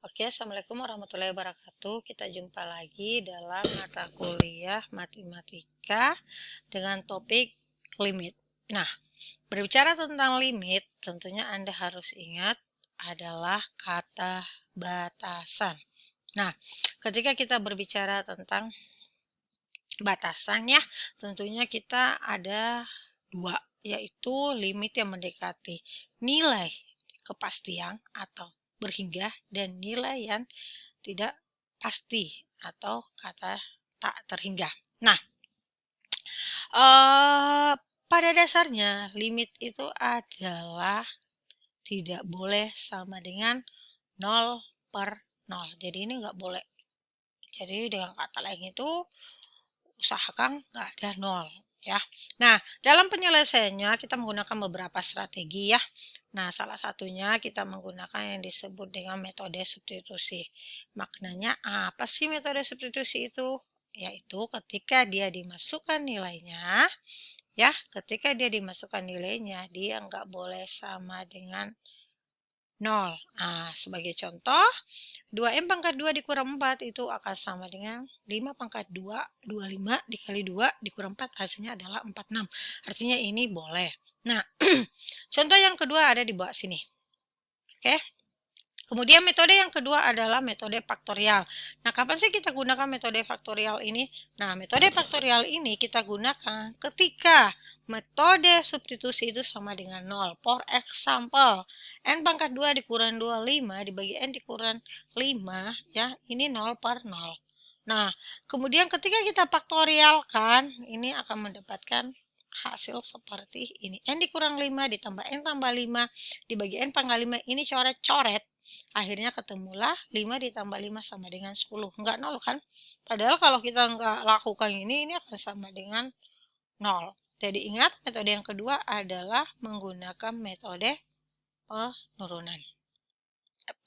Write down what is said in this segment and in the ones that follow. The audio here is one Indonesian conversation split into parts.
Oke, Assalamualaikum warahmatullahi wabarakatuh. Kita jumpa lagi dalam mata kuliah matematika dengan topik limit. Nah, berbicara tentang limit, tentunya Anda harus ingat adalah kata batasan. Nah, ketika kita berbicara tentang batasan ya, tentunya kita ada dua, yaitu limit yang mendekati nilai kepastian atau berhingga dan nilai yang tidak pasti atau kata tak terhingga. Nah, pada dasarnya limit itu adalah tidak boleh sama dengan 0/0. Jadi ini nggak boleh. Jadi dengan kata lain itu usahakan nggak ada 0 ya. Nah, dalam penyelesaiannya kita menggunakan beberapa strategi ya. Nah, salah satunya kita menggunakan yang disebut dengan metode substitusi. Maknanya apa sih metode substitusi itu? Yaitu ketika dia dimasukkan nilainya, ya, ketika dia dimasukkan nilainya, dia nggak boleh sama dengan 0. Nah, sebagai contoh, 2M pangkat 2 dikurang 4 itu akan sama dengan 5 pangkat 2, 25 dikali 2 dikurang 4 hasilnya adalah 46. Artinya ini boleh. Nah, contoh yang kedua ada di bawah sini. Oke. Kemudian metode yang kedua adalah metode faktorial. Nah, kapan sih kita gunakan metode faktorial ini? Nah, metode faktorial ini kita gunakan ketika metode substitusi itu sama dengan 0. For example, n pangkat 2 dikurang 25 dibagi n dikurang 5, ya, ini 0/0. Nah, kemudian ketika kita faktorialkan, ini akan mendapatkan hasil seperti ini. N dikurang 5 ditambah n tambah 5 dibagi n pangkat 5, ini coret-coret. Akhirnya ketemulah 5 ditambah 5 sama dengan 10. Enggak 0 kan? Padahal kalau kita enggak lakukan ini akan sama dengan 0. Jadi ingat, metode yang kedua adalah menggunakan metode penurunan.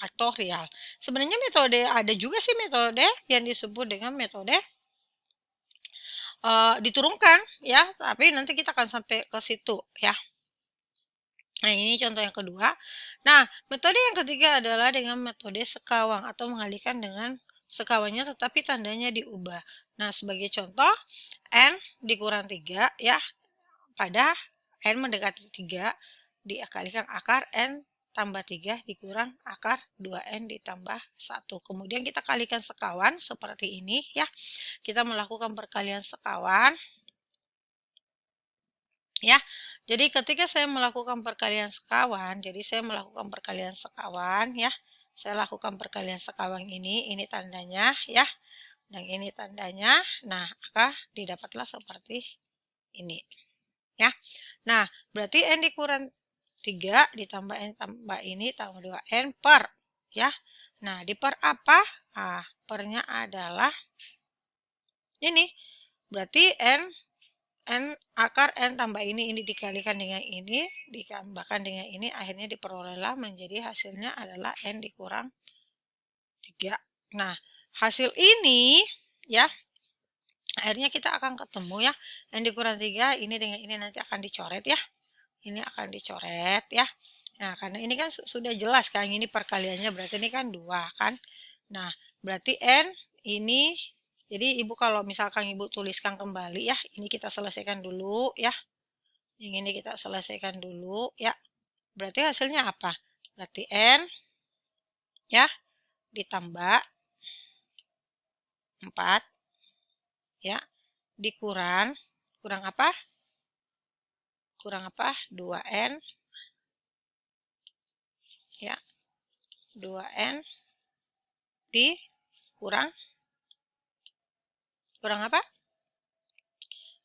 Faktorial. Sebenarnya metode, ada juga sih metode yang disebut dengan metode diturunkan ya, tapi nanti kita akan sampai ke situ ya. Nah, ini contoh yang kedua. Nah, metode yang ketiga adalah dengan metode sekawang atau mengalihkan dengan sekawangnya tetapi tandanya diubah. Nah, sebagai contoh, N dikurang 3 ya, pada N mendekati 3 dikalikan akar N tambah 3 dikurang akar 2N ditambah 1. Kemudian kita kalikan sekawan seperti ini ya. Kita melakukan perkalian sekawan. Ya, jadi ketika saya melakukan perkalian sekawan, ya, saya lakukan perkalian sekawan ini tandanya ya, dan ini tandanya. Nah, maka didapatlah seperti ini ya. Nah, berarti N dikurang 3 ditambah N tambah ini tambah 2N per ya. Nah, di per apa? Ah, pernya adalah ini. Berarti N akar N tambah ini dikalikan dengan ini, ditambahkan dengan ini, akhirnya diperolehlah menjadi hasilnya adalah N dikurang 3. Nah, hasil ini ya, akhirnya kita akan ketemu ya, N dikurang 3, ini dengan ini nanti akan dicoret ya. Ini akan dicoret ya. Nah, karena ini kan sudah jelas kan, ini perkaliannya berarti ini kan 2 kan. Nah, berarti N ini, jadi Ibu kalau misalkan Ibu tuliskan kembali ya, ini kita selesaikan dulu ya. Yang ini kita selesaikan dulu ya. Berarti hasilnya apa? Berarti N ya ditambah 4 ya dikurang apa? Kurang apa? 2N ya. 2N dikurang apa?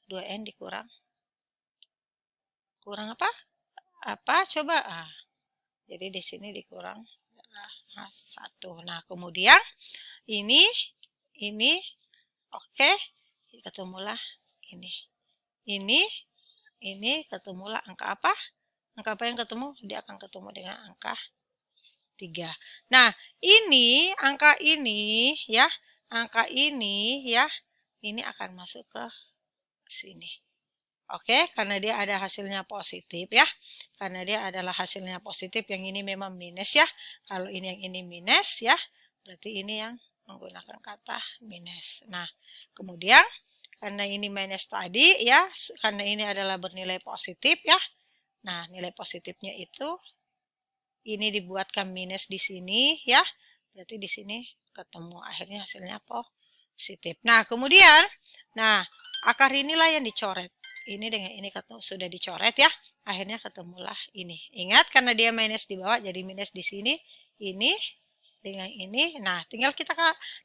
2N dikurang apa? Apa coba? Ah, jadi di sini dikurang 1. Nah, kemudian ini oke, ketemulah ini. Ini ketemulah angka apa? Angka apa yang ketemu? Dia akan ketemu dengan angka 3. Nah, ini angka ini ya, ini akan masuk ke sini. Oke, karena dia ada hasilnya positif ya. Karena dia adalah hasilnya positif, yang ini memang minus ya. Kalau ini yang ini minus ya, berarti ini yang menggunakan kata minus. Nah, kemudian karena ini minus tadi ya, karena ini adalah bernilai positif ya. Nah, nilai positifnya itu ini dibuatkan minus di sini ya. Berarti di sini ketemu akhirnya hasilnya positif. Nah, kemudian akar inilah yang dicoret. Ini dengan ini sudah dicoret ya. Akhirnya ketemulah ini. Ingat karena dia minus di bawah jadi minus di sini. Ini dengan ini. Nah, tinggal kita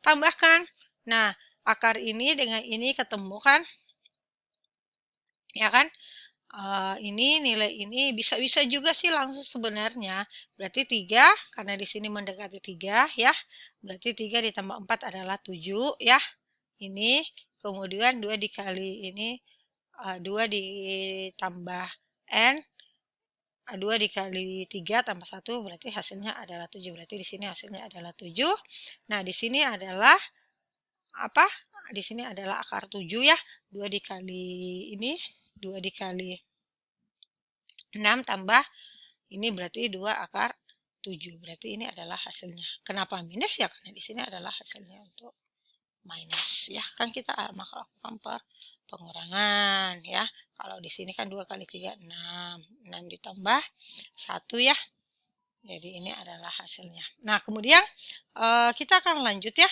tambahkan. Nah, akar ini dengan ini ketemu kan? Ya kan? Ini nilai ini bisa-bisa juga sih langsung sebenarnya. Berarti 3, karena di sini mendekati 3 ya. Berarti 3 ditambah 4 adalah 7 ya. Ini, kemudian 2 dikali ini, 2 ditambah N, 2 dikali 3 tambah 1 berarti hasilnya adalah 7. Berarti di sini hasilnya adalah 7. Nah, di sini adalah apa? Di sini adalah akar 7 ya. 2 dikali ini, 2 dikali 6 tambah ini berarti 2 akar 7. Berarti ini adalah hasilnya. Kenapa minus ya? Karena di sini adalah hasilnya untuk minus ya. Kan kita melakukan pengurangan ya. Kalau di sini kan 2 kali 3 6. 6 ditambah 1 ya. Jadi ini adalah hasilnya. Nah, kemudian kita akan lanjut ya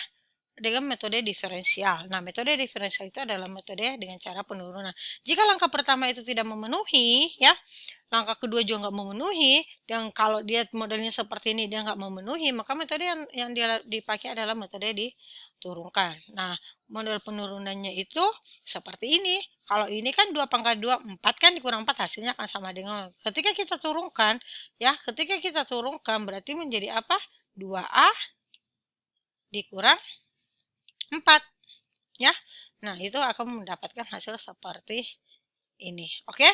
dengan metode diferensial. Nah, metode diferensial itu adalah metode dengan cara penurunan. Jika langkah pertama itu tidak memenuhi, ya, langkah kedua juga nggak memenuhi, dan kalau dia modelnya seperti ini dia nggak memenuhi, maka metode yang dia dipakai adalah metode diturunkan. Nah, model penurunannya itu seperti ini. Kalau ini kan 2 pangkat 2, 4 kan dikurang 4 hasilnya akan sama dengan. Ketika kita turunkan, ya, ketika kita turunkan berarti menjadi apa? 2A dikurang 4 ya. Nah, itu akan mendapatkan hasil seperti ini. Oke?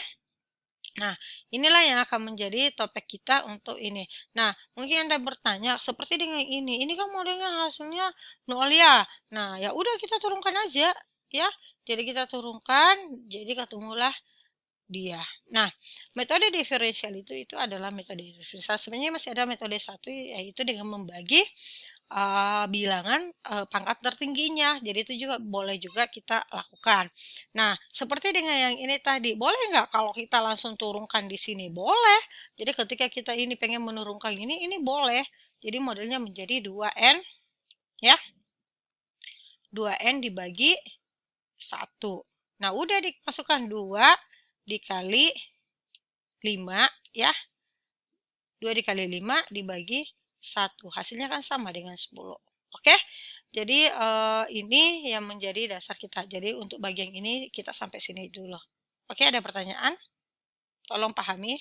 Nah, inilah yang akan menjadi topik kita untuk ini. Nah, mungkin Anda bertanya, seperti dengan ini kan modelnya hasilnya 0 ya. Nah, ya udah kita turunkan aja ya. Jadi kita turunkan, jadi ketemulah dia. Nah, metode diferensial itu adalah metode diferensial. Sebenarnya masih ada metode satu yaitu dengan membagi bilangan pangkat tertingginya. Jadi itu juga boleh juga kita lakukan. Nah, seperti dengan yang ini tadi, boleh nggak kalau kita langsung turunkan di sini? Boleh. Jadi ketika kita ini pengen menurunkan ini boleh. Jadi modelnya menjadi 2N ya. 2N dibagi 1. Nah, udah dimasukkan 2 dikali 5 ya. 2 dikali 5 dibagi 1. Hasilnya kan sama dengan 10. Oke? Jadi ini yang menjadi dasar kita. Jadi untuk bagian ini kita sampai sini dulu. Oke, ada pertanyaan? Tolong pahami.